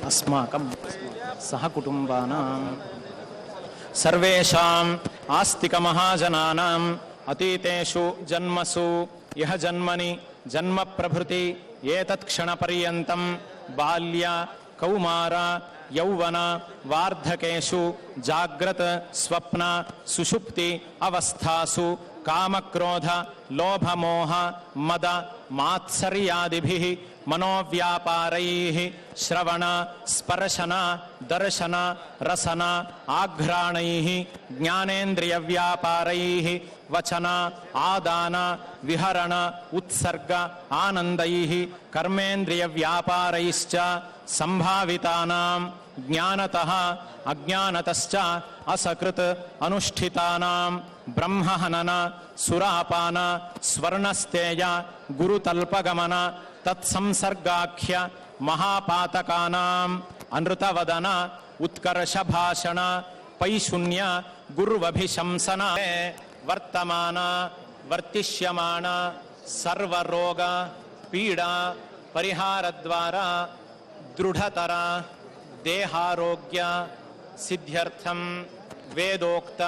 अस्माकं सहकुटुम्बानां सर्वेषाम् आस्तिकमहाजनानाम् अतीतेषु जन्मसु यह जन्मनि जन्म प्रभृति एतत्क्षणपर्यन्तं बाल्य कौमार यौवन वार्धकेषु जाग्रत स्वप्न सुषुप्ति अवस्थासु कामक्रोध लोभमोह मद मात्सर्यादिभिः मनोव्यापारैः श्रवण स्पर्शन दर्शन रसन आघ्राणैः ज्ञानेन्द्रियव्यापारैः वचन आदान विहरण उत्सर्ग आनन्दैः कर्मेन्द्रियव्यापारैश्च संभावितानां ज्ञानतः अज्ञानतश्च असकृत अनुष्ठितानां ब्रह्महनन सुरापान स्वर्णस्तेय गुरुतल्पगमन तत्संसर्गाख्य महापातकानां अनृतवदन उत्कर्ष भाषण पैशून्य गुरुवभिशंसन वर्तमान वर्तिष्यमान सर्वरोग पीड़ा परिहार द्वारा दृढ़तर देहारोग्य सिद्ध्यर्थम वेदोक्त